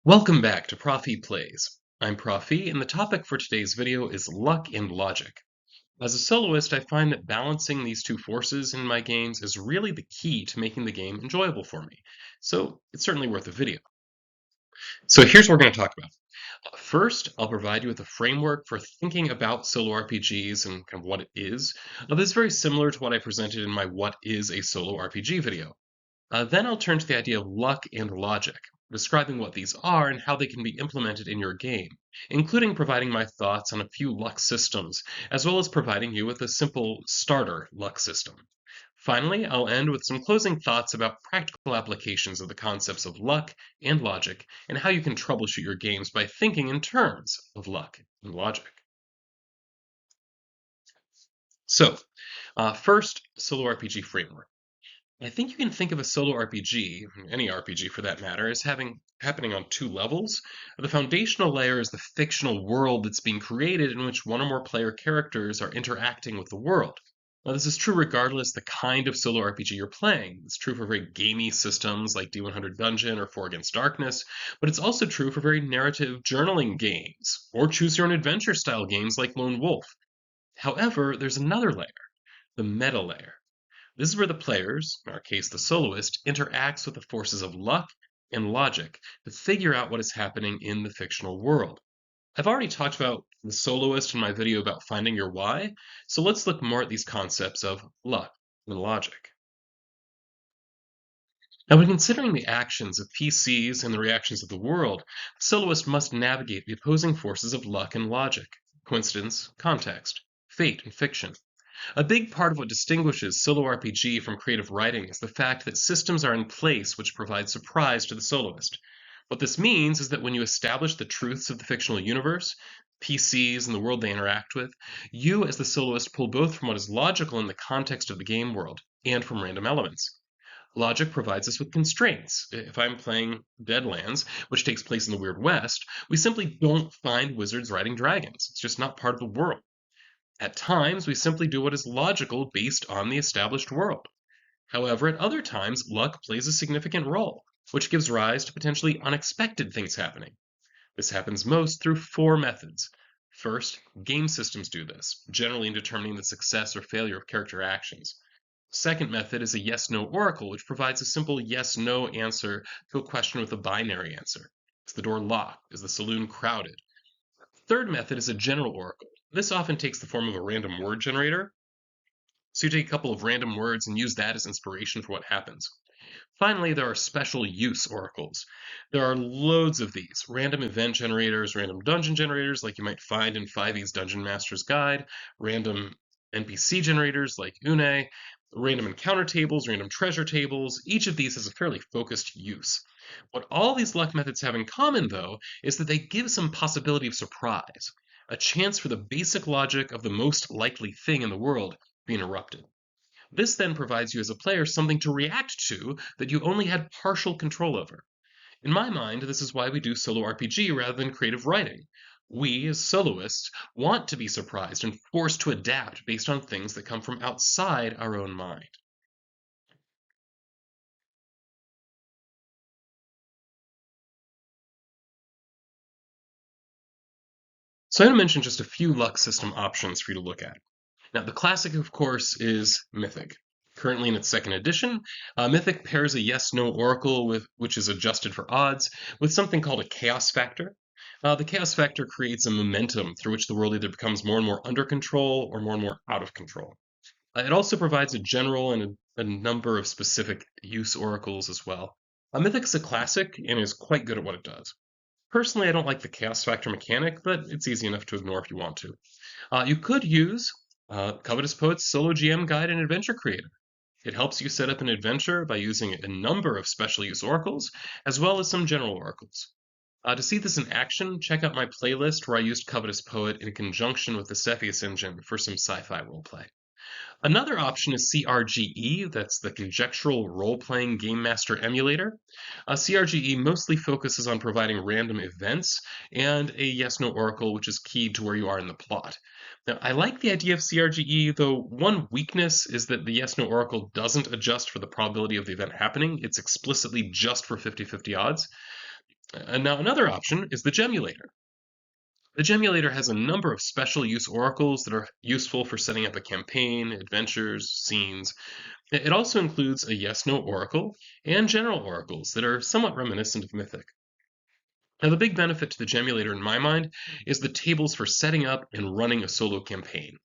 Welcome back to Prof E Plays. I'm Prof E, and the topic for today's video is luck and logic. As a soloist, I find that balancing these two forces in my games is really the key to making the game enjoyable for me, so it's certainly worth a video. So here's what we're going to talk about. First, I'll provide you with a framework for thinking about solo RPGs and kind of what it is. This is very similar to what I presented in my What is a Solo RPG video. Then I'll turn to the idea of luck and logic, describing what these are and how they can be implemented in your game, including providing my thoughts on a few luck systems, as well as providing you with a simple starter luck system. Finally, I'll end with some closing thoughts about practical applications of the concepts of luck and logic and how you can troubleshoot your games by thinking in terms of luck and logic. So, first, solo RPG framework. I think you can think of a solo RPG, any RPG for that matter, as happening on two levels. The foundational layer is the fictional world that's being created in which one or more player characters are interacting with the world. Now, this is true regardless the kind of solo RPG you're playing. It's true for very gamey systems like D100 Dungeon or 4 Against Darkness, but it's also true for very narrative journaling games or choose your own adventure style games like Lone Wolf. However, there's another layer, the meta layer. This is where the players, in our case the soloist, interacts with the forces of luck and logic to figure out what is happening in the fictional world. I've already talked about the soloist in my video about finding your why, so let's look more at these concepts of luck and logic. Now, when considering the actions of PCs and the reactions of the world, the soloist must navigate the opposing forces of luck and logic, coincidence, context, fate, and fiction. A big part of what distinguishes solo RPG from creative writing is the fact that systems are in place which provide surprise to the soloist. What this means is that when you establish the truths of the fictional universe, PCs, and the world they interact with, you as the soloist pull both from what is logical in the context of the game world and from random elements. Logic provides us with constraints. If I'm playing Deadlands, which takes place in the Weird West, we simply don't find wizards riding dragons. It's just not part of the world. At times, we simply do what is logical based on the established world. However, at other times, luck plays a significant role, which gives rise to potentially unexpected things happening. This happens most through four methods. First, game systems do this, generally in determining the success or failure of character actions. Second method is a yes-no oracle, which provides a simple yes-no answer to a question with a binary answer. Is the door locked? Is the saloon crowded? Third method is a general oracle. This often takes the form of a random word generator. So you take a couple of random words and use that as inspiration for what happens. Finally, there are special use oracles. There are loads of these. Random event generators, random dungeon generators like you might find in 5e's Dungeon Master's Guide, random NPC generators like Une, random encounter tables, random treasure tables. Each of these has a fairly focused use. What all these luck methods have in common, though, is that they give some possibility of surprise, a chance for the basic logic of the most likely thing in the world to be interrupted. This then provides you as a player something to react to that you only had partial control over. In my mind, this is why we do solo RPG rather than creative writing. We, as soloists, want to be surprised and forced to adapt based on things that come from outside our own mind. So I'm going to mention just a few luck system options for you to look at. Now, the classic, of course, is Mythic. Currently in its second edition, Mythic pairs a yes-no oracle which is adjusted for odds with something called a chaos factor. The chaos factor creates a momentum through which the world either becomes more and more under control or more out of control. It also provides a general and a number of specific use oracles as well. Mythic's a classic and is quite good at what it does. Personally, I don't like the chaos factor mechanic, but it's easy enough to ignore if you want to. You could use Covetous Poet's Solo GM Guide and Adventure Creator. It helps you set up an adventure by using a number of special use oracles, as well as some general oracles. To see this in action, check out my playlist where I used Covetous Poet in conjunction with the Cepheus engine for some sci-fi roleplay. Another option is CRGE, that's the Conjectural Role-Playing Game Master Emulator. CRGE mostly focuses on providing random events and a yes-no oracle, which is keyed to where you are in the plot. Now, I like the idea of CRGE, though one weakness is that the yes-no oracle doesn't adjust for the probability of the event happening. It's explicitly just for 50-50 odds. And now another option is the Gemulator. The Gemulator has a number of special use oracles that are useful for setting up a campaign, adventures, scenes. It also includes a yes no oracle and general oracles that are somewhat reminiscent of Mythic. Now, the big benefit to the Gemulator in my mind is the tables for setting up and running a solo campaign,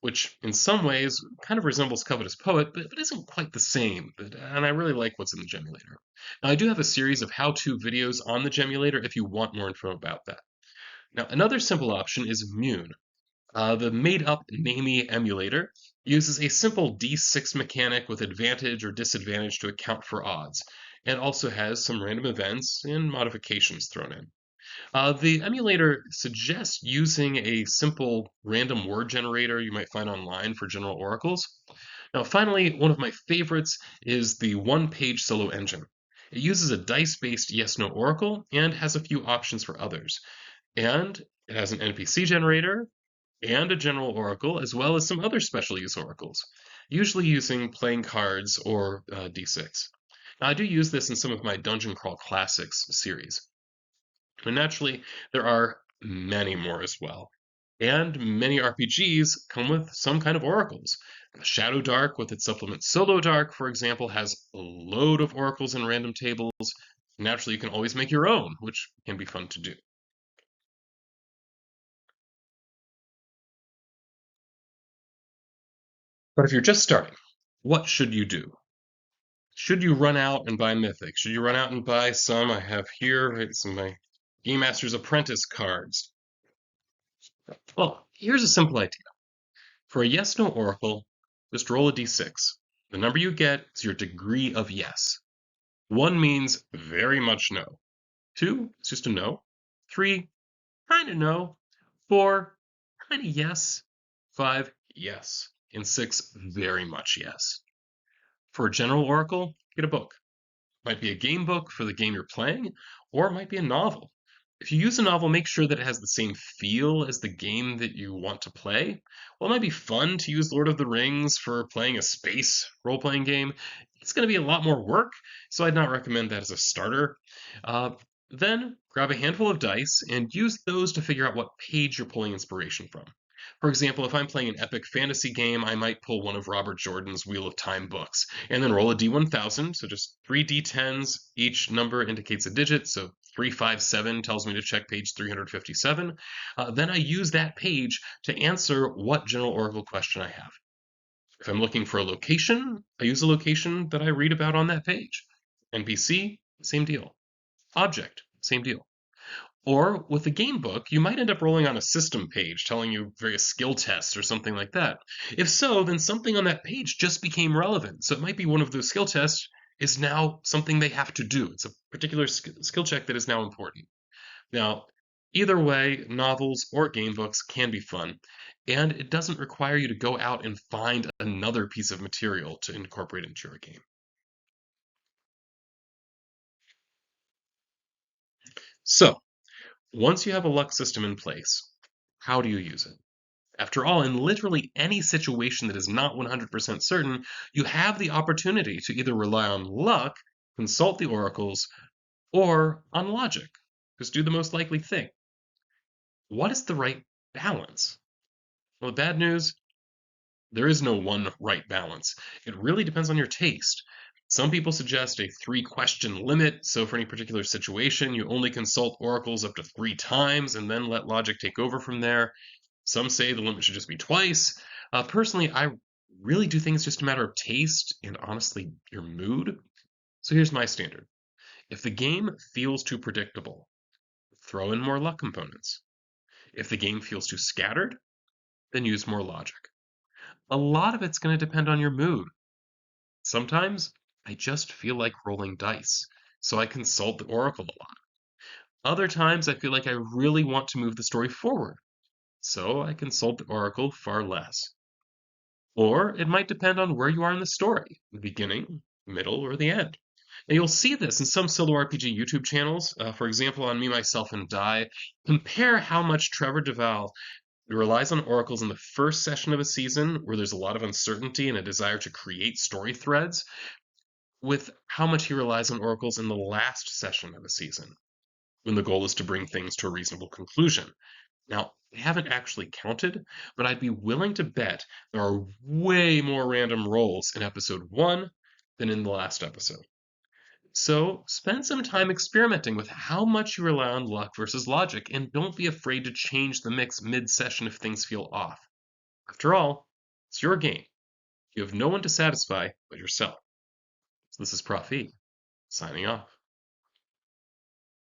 which in some ways kind of resembles Covetous Poet, but isn't quite the same. And I really like what's in the Gemulator. Now, I do have a series of how-to videos on the Gemulator if you want more info about that. Now, another simple option is Mune. The made-up Namey emulator uses a simple D6 mechanic with advantage or disadvantage to account for odds, and also has some random events and modifications thrown in. The emulator suggests using a simple random word generator you might find online for general oracles. Now, finally, one of my favorites is the one-page solo engine. It uses a dice-based yes-no oracle and has a few options for others. And it has an NPC generator and a general oracle, as well as some other special use oracles, usually using playing cards or D6. Now, I do use this in some of my Dungeon Crawl Classics series. And naturally, there are many more as well. And many RPGs come with some kind of oracles. Shadow Dark, with its supplement Solo Dark, for example, has a load of oracles and random tables. Naturally, you can always make your own, which can be fun to do. But if you're just starting, what should you do? Should you run out and buy Mythic? Should you run out and buy some? I have here, right, some of my Game Master's Apprentice cards. Well, here's a simple idea. For a yes no oracle, just roll a d6. The number you get is your degree of yes. 1 means very much no. 2 is just a no. 3, kind of no. 4, kind of yes. 5, yes. And 6, very much yes. For a general oracle, get a book. Might be a game book for the game you're playing, or it might be a novel. If you use a novel, make sure that it has the same feel as the game that you want to play. While it might be fun to use Lord of the Rings for playing a space role playing game, it's going to be a lot more work, so I'd not recommend that as a starter. Uh, then grab a handful of dice and use those to figure out what page you're pulling inspiration from. For example, if I'm playing an epic fantasy game, I might pull one of Robert Jordan's Wheel of Time books and then roll a d1000, so just 3 d10s. Each number indicates a digit, so 357 tells me to check page 357. Then I use that page to answer what general oracle question I have. If I'm looking for a location, I use a location that I read about on that page. NPC, same deal. Object, same deal. Or with a game book, you might end up rolling on a system page telling you various skill tests or something like that. If so, then something on that page just became relevant. So it might be one of those skill tests is now something they have to do. It's a particular skill check that is now important. Now, either way, novels or game books can be fun, and it doesn't require you to go out and find another piece of material to incorporate into your game. So, once you have a luck system in place, how do you use it? After all, in literally any situation that is not 100% certain, you have the opportunity to either rely on luck, consult the oracles, or on logic. Just do the most likely thing. What is the right balance? Well, the bad news, there is no one right balance. It really depends on your taste. Some people suggest a 3 question limit, so for any particular situation, you only consult oracles up to 3 times and then let logic take over from there. Some say the limit should just be twice. Personally, I really do think it's just a matter of taste and honestly your mood. So here's my standard. If the game feels too predictable, throw in more luck components. If the game feels too scattered, then use more logic. A lot of it's going to depend on your mood. Sometimes I just feel like rolling dice, so I consult the oracle a lot. Other times I feel like I really want to move the story forward, so I consult the oracle far less. Or it might depend on where you are in the story, the beginning, middle, or the end. And you'll see this in some solo RPG YouTube channels. For example, on Me, Myself, and Die, compare how much Trevor Duval relies on oracles in the first session of a season, where there's a lot of uncertainty and a desire to create story threads, with how much he relies on oracles in the last session of a season. when the goal is to bring things to a reasonable conclusion. Now, I haven't actually counted, but I'd be willing to bet there are way more random rolls in episode 1 than in the last episode. So, spend some time experimenting with how much you rely on luck versus logic, and don't be afraid to change the mix mid session if things feel off. After all, it's your game. You have no one to satisfy but yourself. So, this is Prof E, signing off.